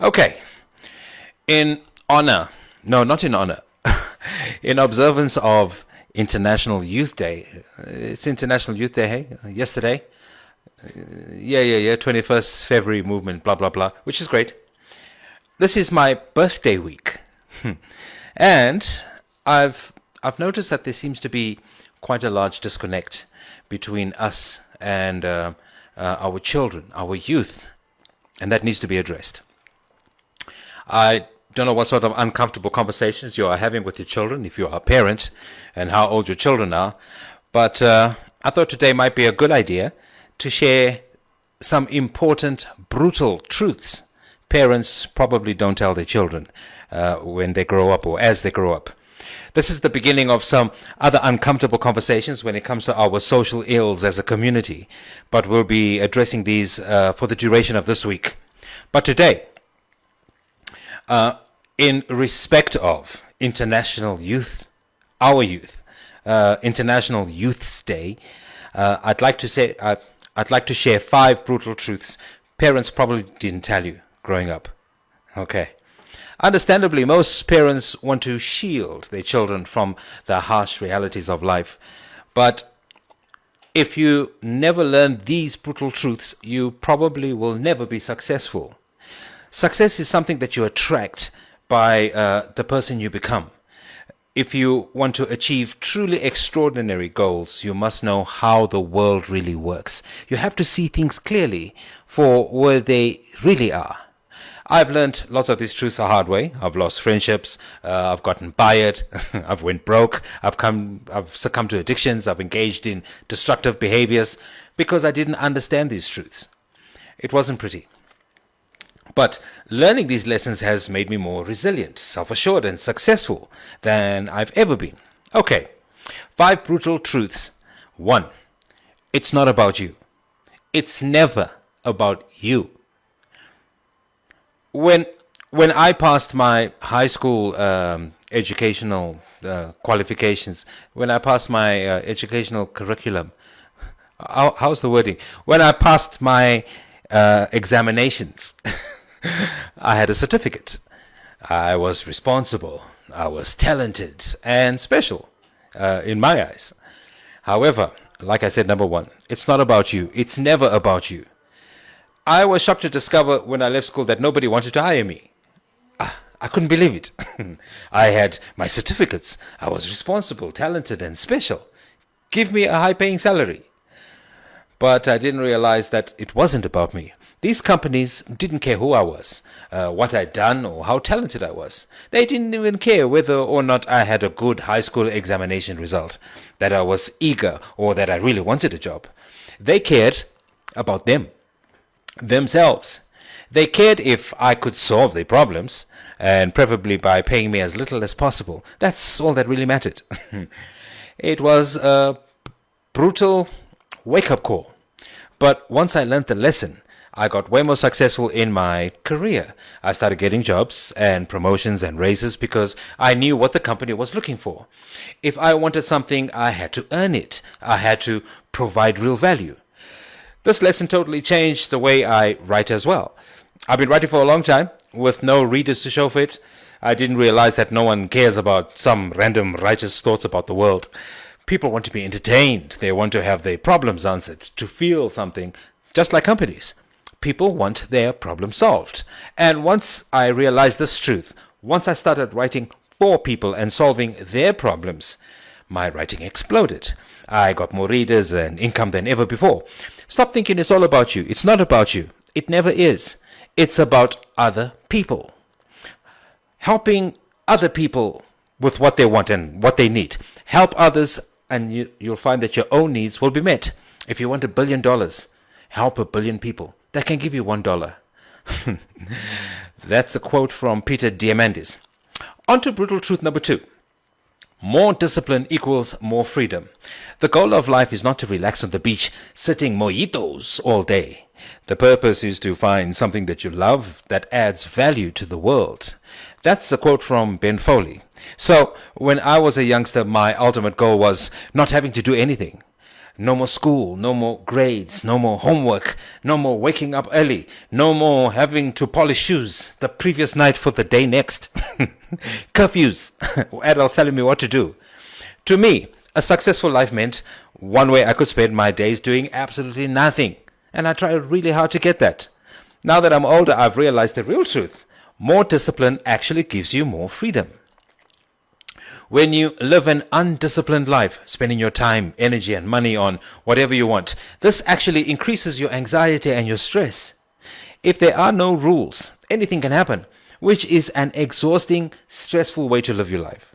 Okay. In honor, no, not in honor, in observance of International Youth Day. It's International Youth Day, hey? Yesterday? Yeah. 21st February movement, blah, blah, blah, which is great. This is my birthday week. And I've noticed that there seems to be quite a large disconnect between us and our children, our youth, and that needs to be addressed. I don't know what sort of uncomfortable conversations you are having with your children, if you are a parent, and how old your children are, but I thought today might be a good idea to share some important, brutal truths parents probably don't tell their children when they grow up or as they grow up. This is the beginning of some other uncomfortable conversations when it comes to our social ills as a community, but we'll be addressing these for the duration of this week. But today, in respect of International Youth, our youth, International Youth's Day, I'd like to share 5 brutal truths parents probably didn't tell you growing up. Okay. Understandably, most parents want to shield their children from the harsh realities of life. But if you never learn these brutal truths, you probably will never be successful. Success is something that you attract by the person you become. If you want to achieve truly extraordinary goals, you must know how the world really works. You have to see things clearly for where they really are. I've learned lots of these truths the hard way. I've lost friendships. I've gotten fired. I've went broke. I've succumbed to addictions. I've engaged in destructive behaviors because I didn't understand these truths. It wasn't pretty. But learning these lessons has made me more resilient, self-assured, and successful than I've ever been. Okay, 5 brutal truths. 1, it's not about you. It's never about you. When I passed my high school educational qualifications, when I passed my educational curriculum, how's the wording? When I passed my examinations, I had a certificate. I was responsible. I was talented and special in my eyes. However, like I said, number 1, it's not about you. It's never about you. I was shocked to discover when I left school that nobody wanted to hire me. I couldn't believe it. I had my certificates. I was responsible, talented, and special. Give me a high-paying salary. But I didn't realize that it wasn't about me. These companies didn't care who I was, what I'd done, or how talented I was. They didn't even care whether or not I had a good high school examination result, that I was eager, or that I really wanted a job. They cared about themselves. They cared if I could solve their problems, and preferably by paying me as little as possible. That's all that really mattered. It was a brutal wake-up call. But once I learned the lesson, I got way more successful in my career. I started getting jobs and promotions and raises because I knew what the company was looking for. If I wanted something, I had to earn it. I had to provide real value. This lesson totally changed the way I write as well. I've been writing for a long time with no readers to show for it. I didn't realize that no one cares about some random righteous thoughts about the world. People want to be entertained. They want to have their problems answered, to feel something, just like companies. People want their problem solved. And once I realized this truth, once I started writing for people and solving their problems, my writing exploded. I got more readers and income than ever before. Stop thinking it's all about you. It's not about you. It never is. It's about other people. Helping other people with what they want and what they need. Help others and you'll find that your own needs will be met. If you want $1 billion, help 1 billion people. That can give you $1. That's a quote from Peter Diamandis. On to brutal truth number 2. More discipline equals more freedom. The goal of life is not to relax on the beach, sipping mojitos all day. The purpose is to find something that you love that adds value to the world. That's a quote from Ben Foley. So, when I was a youngster, my ultimate goal was not having to do anything. No more school, no more grades, no more homework, no more waking up early, no more having to polish shoes the previous night for the day next. Curfews, adults telling me what to do. To me, a successful life meant one way I could spend my days doing absolutely nothing. And I tried really hard to get that. Now that I'm older, I've realized the real truth. More discipline actually gives you more freedom. When you live an undisciplined life, spending your time, energy, and money on whatever you want, this actually increases your anxiety and your stress. If there are no rules, anything can happen, which is an exhausting, stressful way to live your life.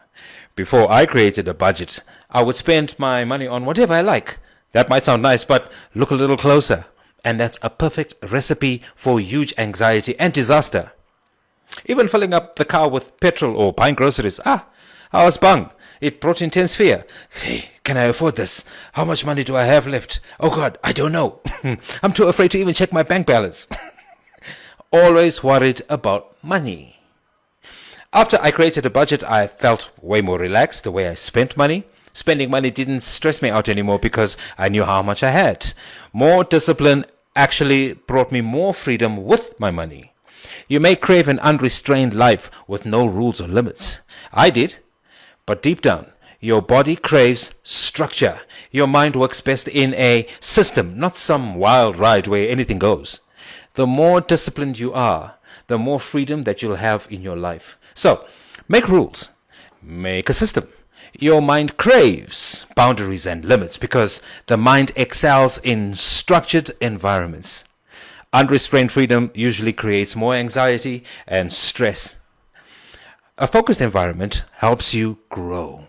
Before I created a budget, I would spend my money on whatever I like. That might sound nice, but look a little closer. And that's a perfect recipe for huge anxiety and disaster. Even filling up the car with petrol or buying groceries. I was bung. It brought intense fear. Hey, can I afford this? How much money do I have left? Oh God, I don't know. I'm too afraid to even check my bank balance. Always worried about money. After I created a budget, I felt way more relaxed the way I spent money. Spending money didn't stress me out anymore because I knew how much I had. More discipline actually brought me more freedom with my money. You may crave an unrestrained life with no rules or limits. I did. But deep down, your body craves structure. Your mind works best in a system, not some wild ride where anything goes. The more disciplined you are, the more freedom that you'll have in your life. So, make rules. Make a system. Your mind craves boundaries and limits because the mind excels in structured environments. Unrestrained freedom usually creates more anxiety and stress. A focused environment helps you grow.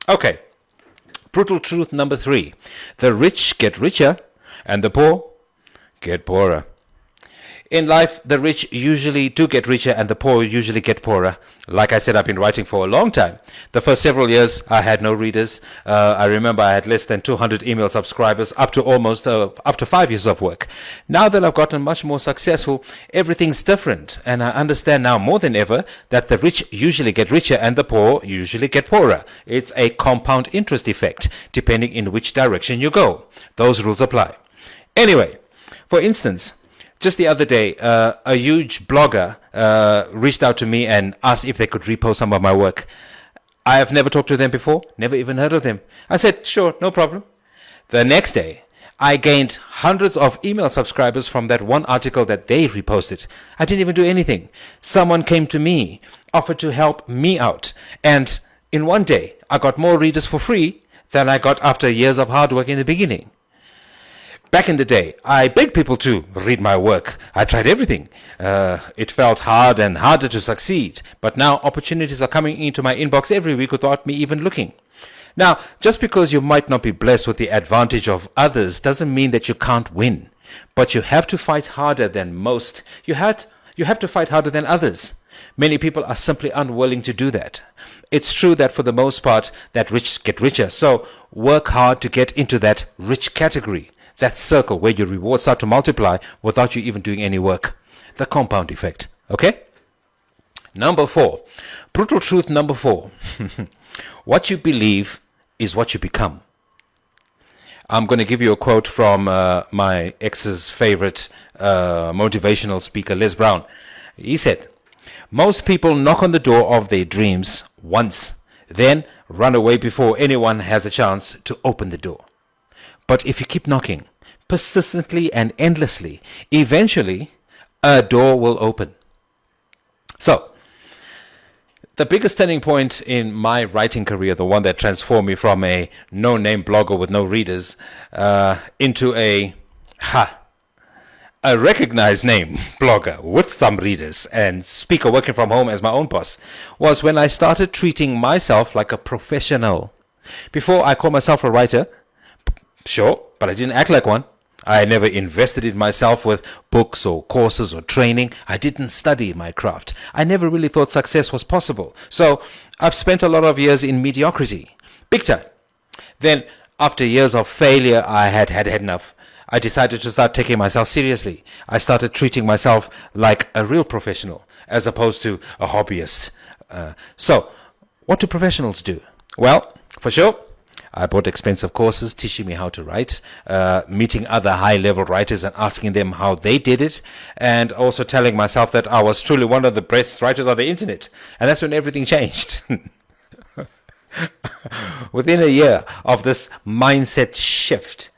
Okay, brutal truth number 3. The rich get richer and the poor get poorer. In life, the rich usually do get richer and the poor usually get poorer. Like I said, I've been writing for a long time. The first several years, I had no readers. I remember I had less than 200 email subscribers up to 5 years of work. Now that I've gotten much more successful, everything's different. And I understand now more than ever that the rich usually get richer and the poor usually get poorer. It's a compound interest effect, depending in which direction you go. Those rules apply. Anyway, for instance, just the other day, a huge blogger reached out to me and asked if they could repost some of my work. I have never talked to them before, never even heard of them. I said, sure, no problem. The next day, I gained hundreds of email subscribers from that one article that they reposted. I didn't even do anything. Someone came to me, offered to help me out. And in one day, I got more readers for free than I got after years of hard work in the beginning. Back in the day, I begged people to read my work. I tried everything. It felt hard and harder to succeed. But now opportunities are coming into my inbox every week without me even looking. Now, just because you might not be blessed with the advantage of others doesn't mean that you can't win. But you have to fight harder than most. You have to fight harder than others. Many people are simply unwilling to do that. It's true that for the most part, that rich get richer. So work hard to get into that rich category. That circle where your rewards start to multiply without you even doing any work. The compound effect. Okay? Number 4. Brutal truth number 4. What you believe is what you become. I'm going to give you a quote from my ex's favorite motivational speaker, Les Brown. He said, "Most people knock on the door of their dreams once, then run away before anyone has a chance to open the door. But if you keep knocking, persistently and endlessly, eventually a door will open." So, the biggest turning point in my writing career, the one that transformed me from a no-name blogger with no readers into a recognized name blogger with some readers and speaker working from home as my own boss, was when I started treating myself like a professional. Before, I called myself a writer. Sure, but I didn't act like one. I never invested in myself with books or courses or training. I didn't study my craft. I never really thought success was possible. So I've spent a lot of years in mediocrity. Big time. Then, after years of failure, I had enough. I decided to start taking myself seriously. I started treating myself like a real professional as opposed to a hobbyist. So, what do professionals do? Well, for sure, I bought expensive courses teaching me how to write, meeting other high-level writers and asking them how they did it, and also telling myself that I was truly one of the best writers on the internet. And that's when everything changed. Within a year of this mindset shift,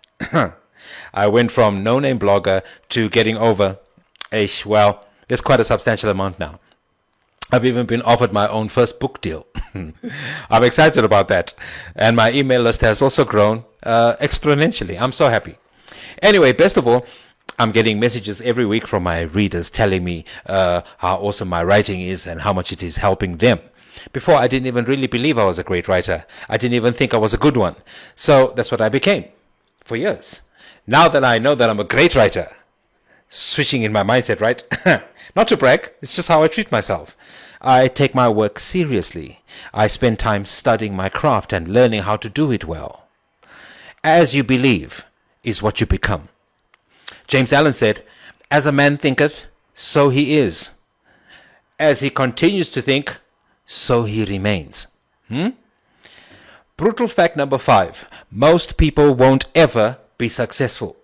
I went from no-name blogger to getting over well, it's quite a substantial amount now. I've even been offered my own first book deal. I'm excited about that. And my email list has also grown exponentially. I'm so happy. Anyway, best of all, I'm getting messages every week from my readers telling me how awesome my writing is and how much it is helping them. Before, I didn't even really believe I was a great writer. I didn't even think I was a good one. So that's what I became for years. Now that I know that I'm a great writer, switching in my mindset, right? Not to brag, it's just how I treat myself. I take my work seriously. I spend time studying my craft and learning how to do it well. As you believe is what you become. James Allen said, "As a man thinketh, so he is. As he continues to think, so he remains." Brutal fact number 5. Most people won't ever be successful.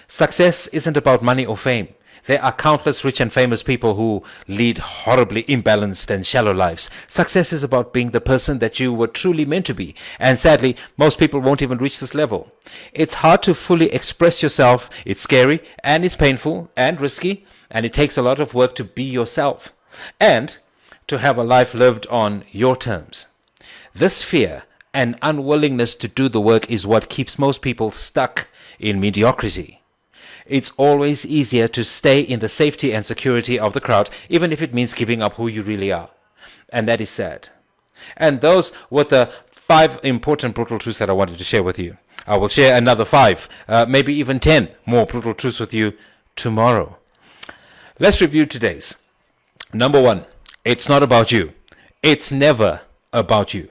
Success isn't about money or fame. There are countless rich and famous people who lead horribly imbalanced and shallow lives. Success is about being the person that you were truly meant to be. And sadly, most people won't even reach this level. It's hard to fully express yourself. It's scary and it's painful and risky. And it takes a lot of work to be yourself and to have a life lived on your terms. This fear and unwillingness to do the work is what keeps most people stuck in mediocrity. It's always easier to stay in the safety and security of the crowd, even if it means giving up who you really are. And that is sad. And those were the 5 important brutal truths that I wanted to share with you. I will share another 5, maybe even 10 more brutal truths with you tomorrow. Let's review today's. Number 1, it's not about you. It's never about you.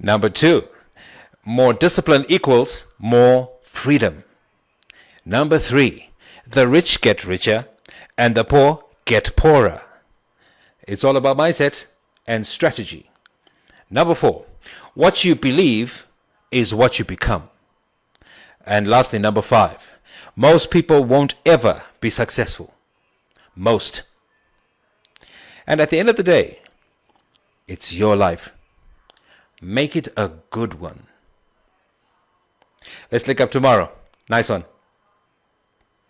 Number 2, more discipline equals more freedom. Number 3, the rich get richer and the poor get poorer. It's all about mindset and strategy. Number 4, what you believe is what you become. And lastly, number 5, most people won't ever be successful. Most. And at the end of the day, it's your life. Make it a good one. Let's link up tomorrow. Nice one.